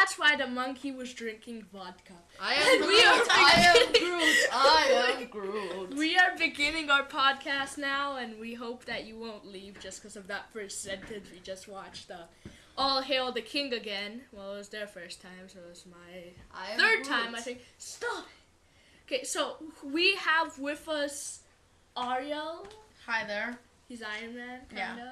that's why the monkey was drinking vodka. I am Groot. We are beginning our podcast now, and we hope that you won't leave just because of that first sentence. We just watched All Hail the King again. Well, it was their first time, so it was my third time, I think. Stop! Okay, so we have with us Ariel. Hi there. He's Iron Man, kinda. Yeah.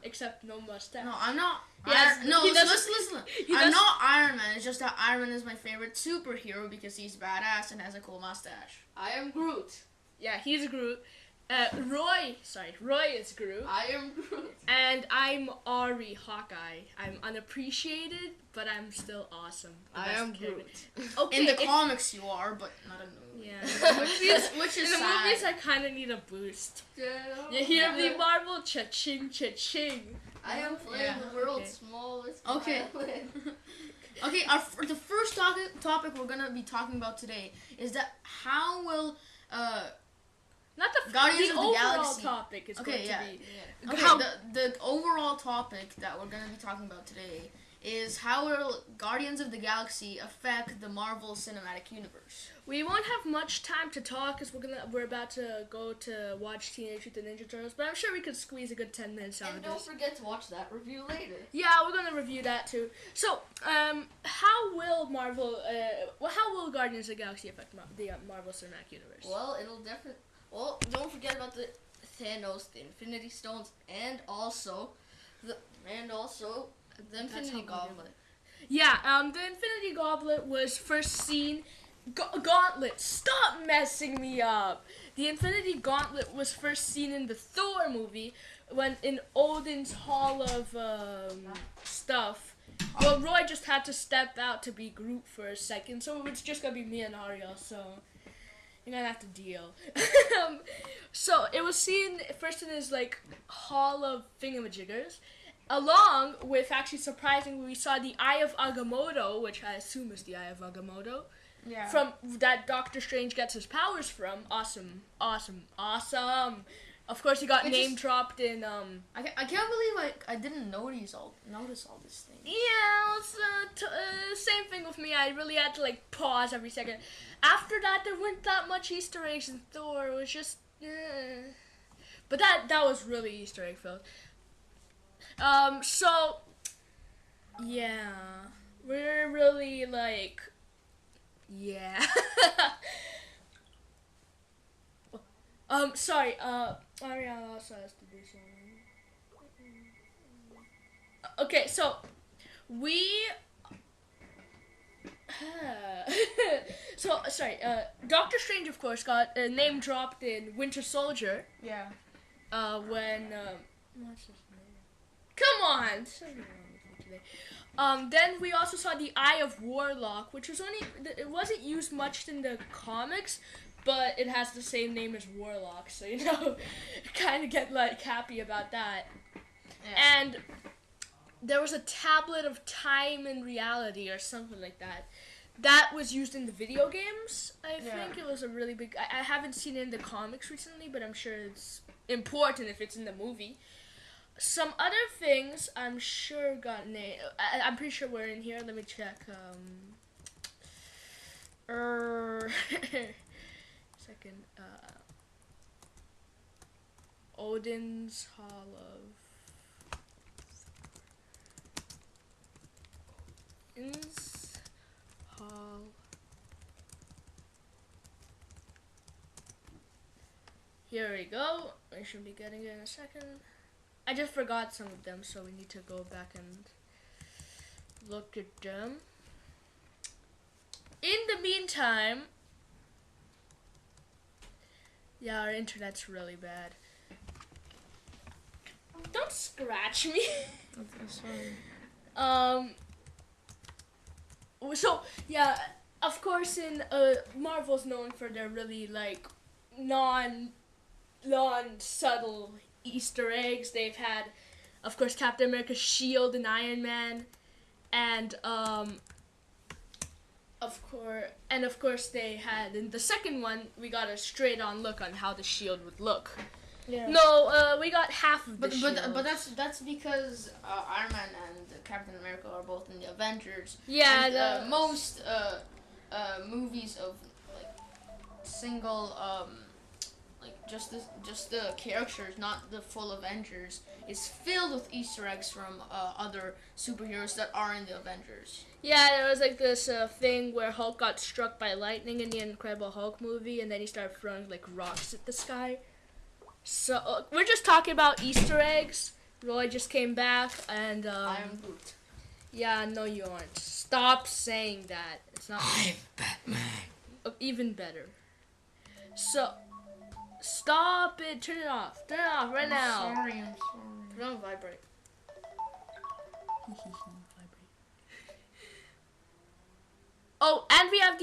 Except no mustache. No, I'm not. Yes, Listen. I'm not Iron Man. It's just that Iron Man is my favorite superhero because he's badass and has a cool mustache. I am Groot. Yeah, he's Groot. Roy is Groot. I am Groot. And I'm Ari, Hawkeye. I'm unappreciated, but I'm still awesome. I am Groot. Okay, In the comics you are, but not in the movie. Yeah. Which is in the sad. movies, I kind of need a boost. Yeah. You hear the Marvel cha-ching, cha-ching. I am playing the world's smallest Okay. violin. Okay, the first topic we're gonna be talking about today is that how will Not the Guardians of the overall Galaxy topic is going to be. Yeah. Okay, the overall topic that we're going to be talking about today is how will Guardians of the Galaxy affect the Marvel Cinematic Universe? We won't have much time to talk because we're about to go to watch Teenage Mutant Ninja Turtles, but I'm sure we could squeeze a good 10 minutes out And of don't this. forget to watch that review later. Yeah, we're gonna review that too. So, how will how will Guardians of the Galaxy affect the Marvel Cinematic Universe? Well, it'll definitely. Well, don't forget about the Thanos, the Infinity Stones, and also the Infinity Gauntlet. Yeah, the Infinity Gauntlet was first seen. Gauntlet, stop messing me up. The Infinity Gauntlet was first seen in the Thor movie when in Odin's Hall of stuff. Well, Roy just had to step out to be Groot for a second, so it's just gonna be me and Ariel. So you're gonna have to deal. So it was seen first in his Hall of Thingamajiggers. Along with, actually surprisingly, we saw the Eye of Agamotto, which I assume is the Eye of Agamotto. Yeah. From that Doctor Strange gets his powers from. Awesome. Of course, he got name dropped in. I can't believe I didn't notice all these things. Yeah, it's same thing with me. I really had to pause every second. After that, there weren't that much Easter eggs in Thor. It was just, but that was really Easter egg filled. So yeah, we're really yeah. Sorry, Ariana also has to do something. Okay, so we Doctor Strange, of course, got name dropped in Winter Soldier. Yeah. When what's his name? Come on. Something wrong with me today. Then we also saw the Eye of Warlock, which was it wasn't used much in the comics, but it has the same name as Warlock, so kind of get happy about that. Yeah. And there was a tablet of time and reality or something like that. That was used in the video games. I think it was a really big. I haven't seen it in the comics recently, but I'm sure it's important if it's in the movie. Some other things I'm sure got named. I'm pretty sure we're in here. Let me check. Second. Odin's Hall of. Odin's Hall. Here we go. I should be getting it in a second. I just forgot some of them, so we need to go back and look at them. In the meantime, yeah, our internet's really bad. Don't scratch me. Sorry. So yeah, of course, in Marvel's known for their really non-subtle Easter eggs. They've had, of course, Captain America's shield and Iron Man, and of course they had in the second one we got a straight-on look on how the shield would look. Yeah. No, we got half of the shield. But that's because Iron Man and Captain America are both in the Avengers. Yeah, and, most movies of like single just the characters, not the full Avengers, is filled with Easter eggs from other superheroes that are in the Avengers. Yeah, there was like this thing where Hulk got struck by lightning in the Incredible Hulk movie, and then he started throwing like rocks at the sky. So we're just talking about Easter eggs. Roy just came back, and I am Groot. Yeah, no, you aren't. Stop saying that. It's not. I'm Batman. Even better. So, stop it. Turn it off. Turn it off right now. I'm sorry. Put on vibrate. Oh, and we have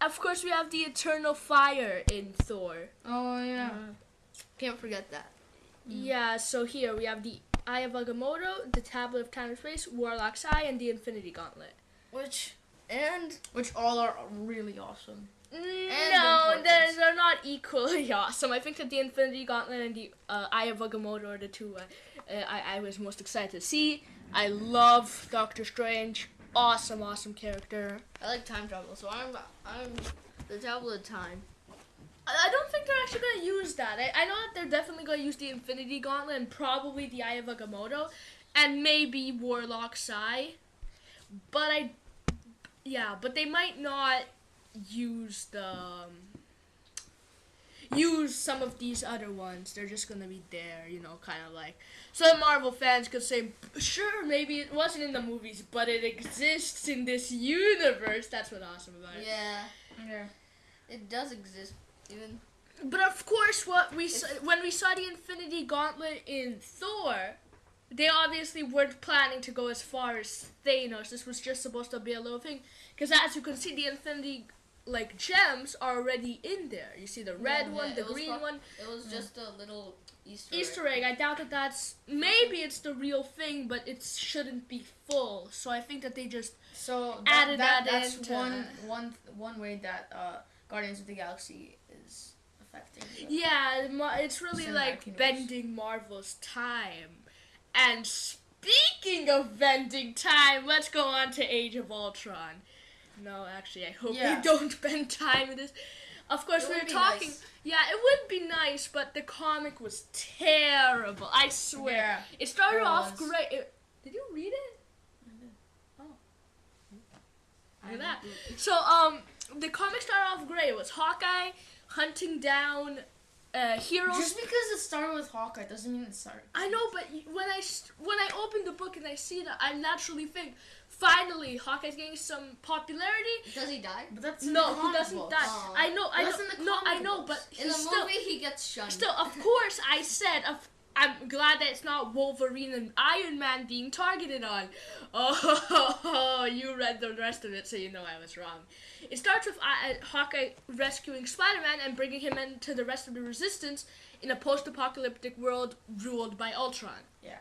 of course, we have the eternal fire in Thor. Oh yeah. Can't forget that. Yeah, so here we have the Eye of Agamotto, the Tablet of Time and Space, Warlock's Eye, and the Infinity Gauntlet. Which all are really awesome. No, they're not equally awesome. I think that the Infinity Gauntlet and the Eye of Agamotto are the two I was most excited to see. I love Doctor Strange. Awesome character. I like time travel, so I'm the Tablet of Time. I don't think they're actually going to use that. I know that they're definitely going to use the Infinity Gauntlet and probably the Eye of Agamotto and maybe Warlock's Eye. But but they might not use use some of these other ones. They're just going to be there, kind of like. So Marvel fans could say, sure, maybe it wasn't in the movies, but it exists in this universe. That's what's awesome about it. Yeah. It does exist. Even. But of course, when we saw the Infinity Gauntlet in Thor, they obviously weren't planning to go as far as Thanos. This was just supposed to be a little thing, because as you can see, the Infinity gems are already in there. You see the red one, the green one. It was just a little Easter egg. I doubt that maybe it's the real thing, but it shouldn't be full. So I think that they just added that's into one way that Guardians of the Galaxy is affecting. Yeah, it's really like universe. bending Marvel's time. And speaking of bending time, let's go on to Age of Ultron. No, actually, I hope we don't bend time in this. Of course, we were talking. Nice. Yeah, it would be nice, but the comic was terrible. I swear. Yeah, it started off great. Did you read it? I did. Oh. Look at that. So, the comic started off great. It was Hawkeye hunting down heroes. Just because it started with Hawkeye doesn't mean it started. I know, but when I open the book and I see that, I naturally think, finally, Hawkeye's getting some popularity. Does he die? But that's in No, the he comic doesn't books. die. Oh. I know, That's in the comic know, books. but In the movie, he gets shunned. Still, of course, I said, I'm glad that it's not Wolverine and Iron Man being targeted on. Oh, you read the rest of it, so you know I was wrong. It starts with Hawkeye rescuing Spider-Man and bringing him into the rest of the Resistance in a post-apocalyptic world ruled by Ultron. Yeah.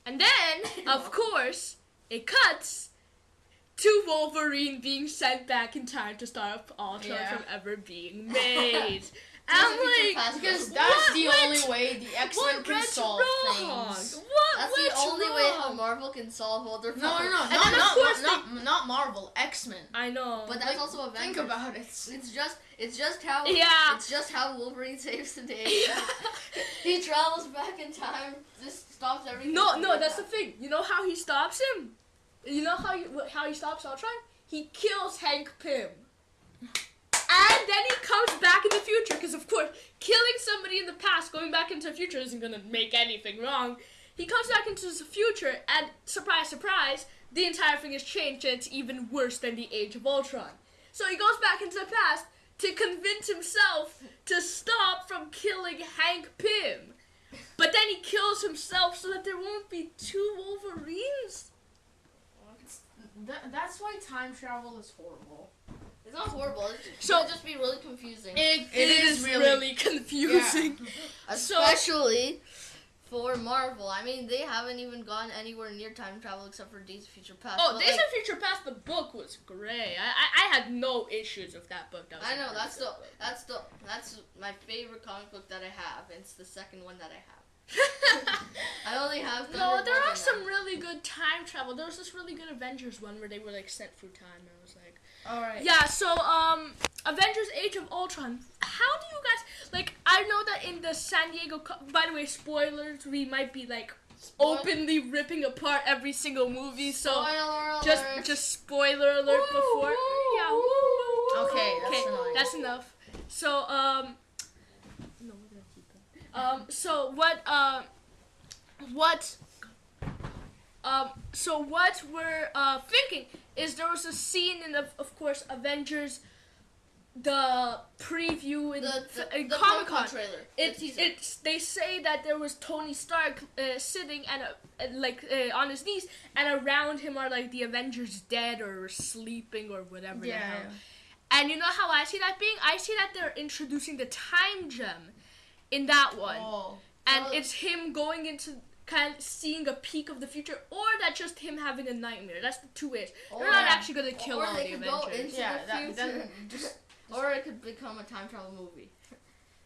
And then, of course, it cuts to Wolverine being sent back in time to stop Ultron from ever being made. I'm like, because that's the only way the X-Men can solve wrong? things. That's the only way how Marvel can solve all their problems. Not Marvel, X-Men. I know, But that's also a Think about it. It's just how it's just how Wolverine saves the day. He travels back in time, just stops everything. No, that's the thing. You know how he stops him? You know how he stops Ultron? He kills Hank Pym. And then he comes back in the future, because of course, killing somebody in the past, going back into the future isn't going to make anything wrong. He comes back into the future, and surprise, surprise, the entire thing has changed, and it's even worse than the Age of Ultron. So he goes back into the past to convince himself to stop from killing Hank Pym. But then he kills himself so that there won't be two Wolverines. That's why time travel is horrible. It's not horrible. It's just be really confusing. It is really confusing. Yeah. Especially for Marvel. I mean, they haven't even gone anywhere near time travel except for Days of Future Past. Oh, Days of Future Past, the book was great. I had no issues with that book. I know, that's my favorite comic book that I have. It's the second one that I have. I only have No, there are some really good time travel. There was this really good Avengers one where they were like sent through time, and I was like, all right. Yeah, so Avengers: Age of Ultron. How do you guys like? I know that in the San Diego. By the way, spoilers. We might be like openly ripping apart every single movie. So just spoiler alert before. Yeah. Woo. Okay, that's annoying. That's enough. So no, we're gonna keep it. So what we're thinking is there was a scene in of course Avengers, the preview in the Comic-Con trailer. They say that there was Tony Stark sitting and on his knees, and around him are like the Avengers dead or sleeping or whatever the hell. And you know how I see that being? I see that they're introducing the time gem in that one. Oh. And it's him going into kind of seeing a peek of the future, or that's just him having a nightmare. That's the two ways. They're not actually going to kill all the Avengers. Or they could go into the future. Or it could become a time travel movie.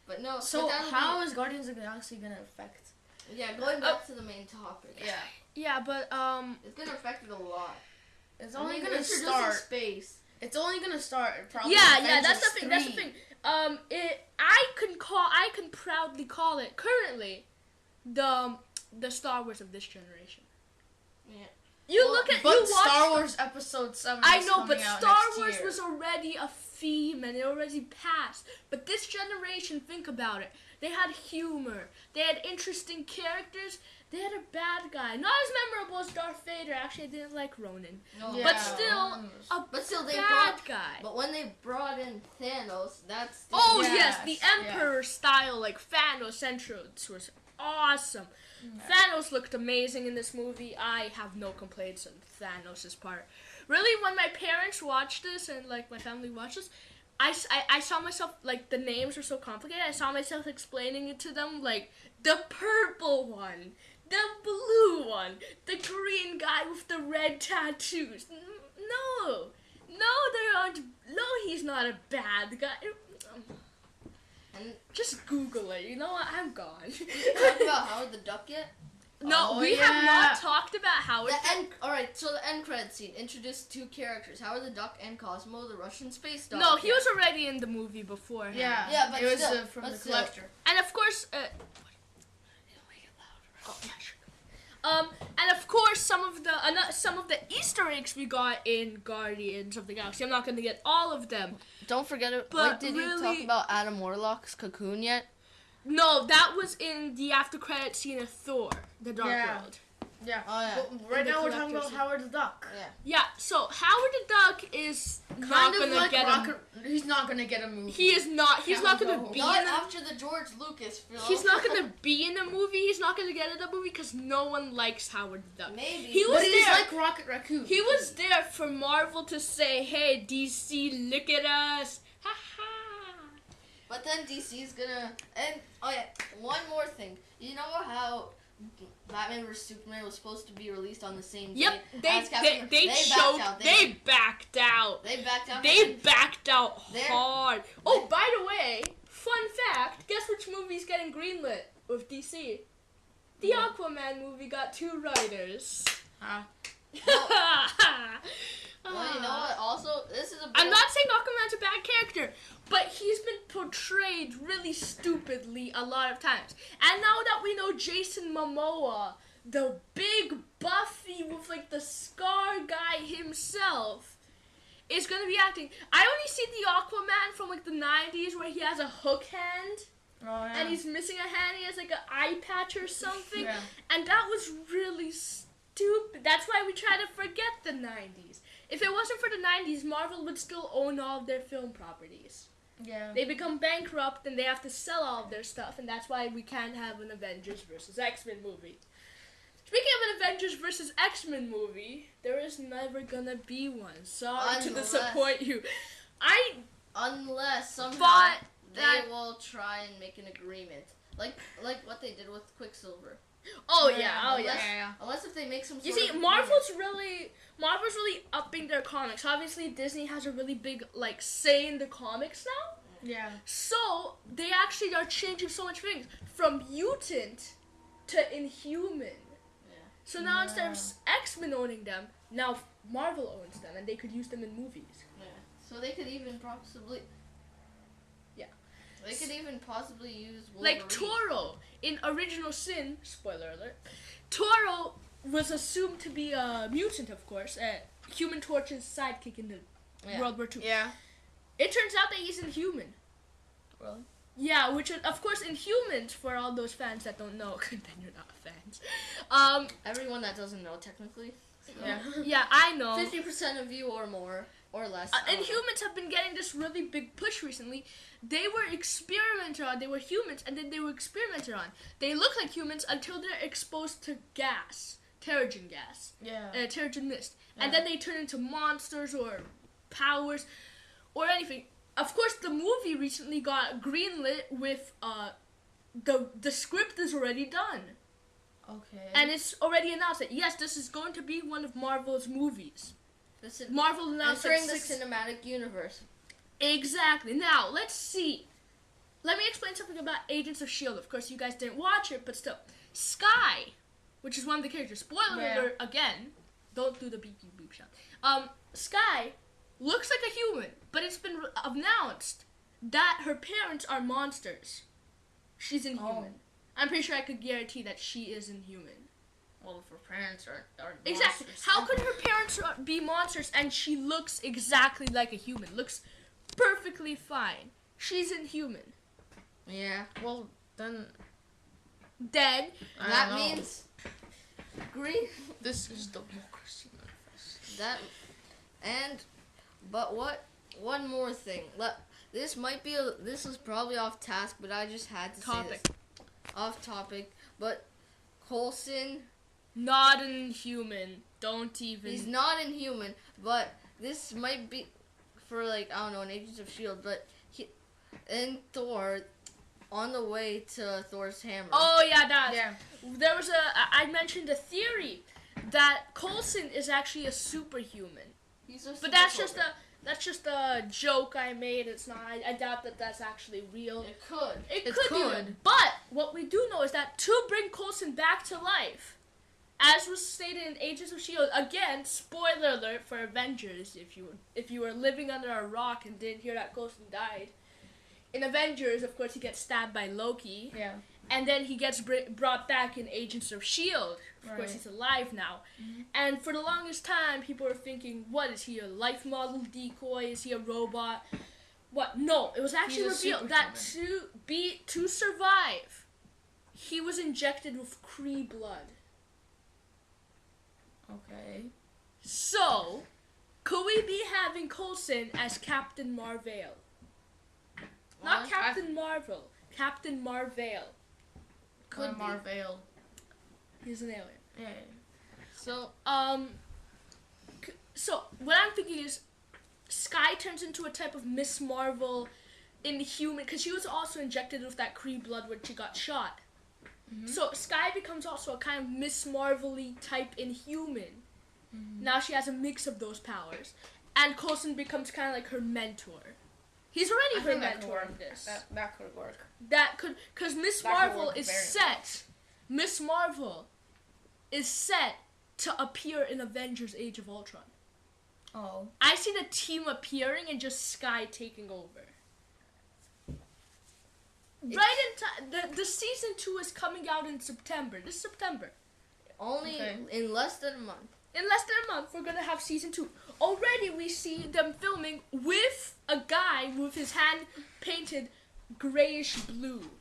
But no. So how is Guardians of the Galaxy going to affect? Yeah, going back to the main topic. Yeah. Yeah, but it's going to affect it a lot. It's only going to start space. It's only going to start probably. Yeah, that's the thing. That's the thing. I can proudly call it currently the Star Wars of this generation. Yeah. Star Wars Episode 7 I know, but out Star next Wars year. was already a theme and it already passed. But this generation, think about it. They had humor. They had interesting characters. They had a bad guy. Not as memorable as Darth Vader. Actually, I didn't like Ronan. No. Yeah. But still they bad guy. But when they brought in Thanos, that's... Yes, the Emperor style, like Thanos entrance was awesome. Thanos looked amazing in this movie. I have no complaints on Thanos' part. Really, when my parents watched this and like my family watched this, I saw myself, like, the names were so complicated. I saw myself explaining it to them, like, the purple one, the blue one, the green guy with the red tattoos. No, there aren't. No, he's not a bad guy. Just Google it. You know what? I'm gone. Did you talk about Howard the Duck yet? No, we have not talked about Howard. Alright, so the end credit scene introduced two characters, Howard the Duck and Cosmo, the Russian space dog. No, he was already in the movie before. Yeah, but it was from the collector. And of course, and of course, some of the Easter eggs we got in Guardians of the Galaxy. I'm not going to get all of them. Don't forget it. But did you talk about Adam Warlock's cocoon yet? No, that was in the after credit scene of Thor: The Dark World. Yeah. Oh, yeah. But right now we're talking about Howard the Duck. Yeah. So Howard the Duck is not gonna get He's not gonna get a movie. He is not. He's not gonna be. Not after the George Lucas film. He's not gonna be in a movie. He's not gonna get in a movie because no one likes Howard the Duck. Maybe. But he's like Rocket Raccoon. He was there for Marvel to say, "Hey, DC, look at us." Ha ha. But then DC's gonna one more thing. You know how Batman vs Superman was supposed to be released on the same day? Yep, they backed out. They backed out hard. Oh, by the way, fun fact, guess which movie's getting greenlit with DC? The Aquaman movie got 2 writers. Well, you know what? Also, this is I'm not saying Aquaman's a bad character, but he's been portrayed really stupidly a lot of times. And now that we know Jason Momoa, the big buffy with like the scar guy himself, is gonna be acting. I only see the Aquaman from like the 90s where he has a hook hand. And he's missing a hand. He has like an eye patch or something. And that was really stupid. That's why we try to forget the 90s. If it wasn't for the 90s, Marvel would still own all of their film properties. Yeah. They become bankrupt and they have to sell all of their stuff, and that's why we can't have an Avengers versus X-Men movie. Speaking of an Avengers versus X-Men movie, there is never gonna be one. Sorry to disappoint you. Unless somehow they will try and make an agreement. Like what they did with Quicksilver. Unless if they make some sort of Marvel's really upping their comics. Obviously, Disney has a really big say in the comics now. Yeah. So they actually are changing so much things from mutant to Inhuman. Yeah. So now instead of X-Men owning them, now Marvel owns them, and they could use them in movies. Yeah. So they could even possibly. Yeah. They could even possibly use Wolverine. Like Toro in Original Sin, spoiler alert, Toro was assumed to be a mutant, of course, Human Torch's sidekick in the World War II. Yeah. It turns out that he's Inhuman. Really? Yeah, which is, of course, Inhumans, for all those fans that don't know, then you're not fans. Everyone that doesn't know, technically. So. Yeah. Yeah, I know. 50% of you or more, or less. I don't know. Inhumans have been getting this really big push recently. They were experimented on. They were humans, and then they were experimented on. They look like humans until they're exposed to gas, Terrigen gas, Yeah. Terrigen mist, Yeah. and then they turn into monsters or powers or anything. Of course, the movie recently got greenlit with the script is already done. Okay. And it's already announced that, yes, this is going to be one of Marvel's movies. Listen, Marvel announced entering like the cinematic universe. Exactly. Now, let's see. Let me explain something about Agents of S.H.I.E.L.D. Of course, you guys didn't watch it, but still. Skye, which is one of the characters. Spoiler alert again. Don't do the beep beep beep sound. Skye looks like a human, but it's been announced that her parents are monsters. She's Inhuman. I'm pretty sure I could guarantee that she is Inhuman. Well, if her parents are Exactly. monsters, How could her parents be monsters and she looks exactly like a human? Looks perfectly fine. She's Inhuman. Yeah. Well, then Then I That don't know. means green. This is democracy manifest. That and but one more thing. This might be this is probably off task, but I just had to say topic. this. Off topic, but Coulson, Not Inhuman. Don't even. he's not Inhuman, but this might be for like I don't know, an Agents of S.H.I.E.L.D., but he in Thor on the way to Thor's hammer. Oh yeah, that. Yeah. There was I mentioned a theory that Coulson is actually a superhuman, He's a but that's super just a joke I made. It's not. I doubt that that's actually real. It could. It It could be real. could. But what we do know is that to bring Coulson back to life, as was stated in Agents of S.H.I.E.L.D., again, spoiler alert for Avengers, if you were living under a rock and didn't hear that Coulson died. In Avengers, of course, he gets stabbed by Loki, Yeah. and then he gets brought back in Agents of S.H.I.E.L.D. Of course, Right. he's alive now. And for the longest time, people were thinking, what, is he a life model decoy? Is he a robot? What? No, it was actually He's a revealed that to survive, he was injected with Kree blood. Okay. So, could we be having Coulson as Captain Marvel? Not What? Captain Marvel, Captain Marvel. Could be. Marvel. He's an alien. Yeah. So So what I'm thinking is, Skye turns into a type of Miss Marvel Inhuman, because she was also injected with that Kree blood when she got shot. So Skye becomes also a kind of Miss Marvel-y type Inhuman. Now she has a mix of those powers, and Coulson becomes kind of like her mentor. He's already her mentor in this. That could work. That could, because Miss That could Marvel work is very set. Miss Marvel is set to appear in Avengers: Age of Ultron. Oh. I see the team appearing and just Skye taking over. Right in time. The season 2 is coming out in September. This September. only Okay. in less than a month. In less than a month, we're gonna have season 2. Already, we see them filming with a guy with his hand painted grayish blue.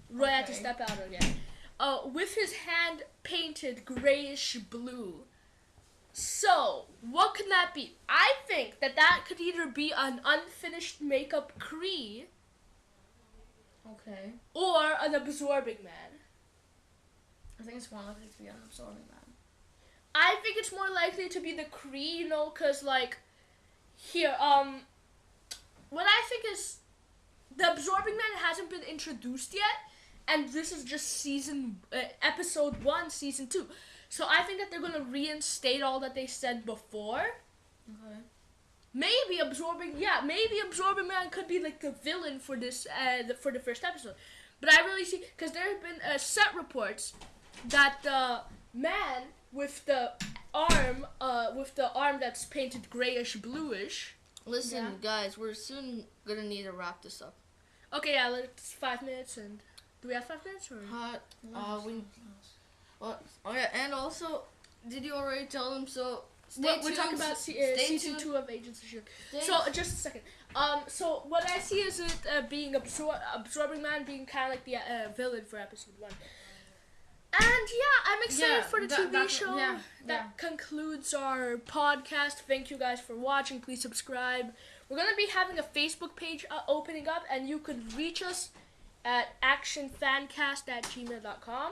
Roy had to Okay. step out again. With his hand painted grayish blue. So, what could that be? I think that could either be an unfinished makeup Kree Okay. or an absorbing man. I think it's more likely to be an absorbing man. I think it's more likely to be the Kree, you know, because, like, here, what I think is the absorbing man hasn't been introduced yet, and this is just episode 1, season 2. So I think that they're going to reinstate all that they said before. Okay. Maybe absorbing man could be, like, the villain for this, for the first episode. But I really see, because there have been set reports that the man with the arm that's painted grayish bluish. Listen, Yeah. guys, we're soon gonna need to wrap this up. Okay, yeah, it's 5 minutes, and do we have 5 minutes or? And also, did you already tell them so? We're talking about season 2 of Agents of S.H.I.E.L.D. So, just a second. So what I see is it being Absorbing Man being kind of like the villain for episode 1. And yeah, I'm excited for the TV show. That concludes our podcast. Thank you guys for watching. Please subscribe. We're going to be having a Facebook page opening up, and you could reach us at actionfancast@gmail.com.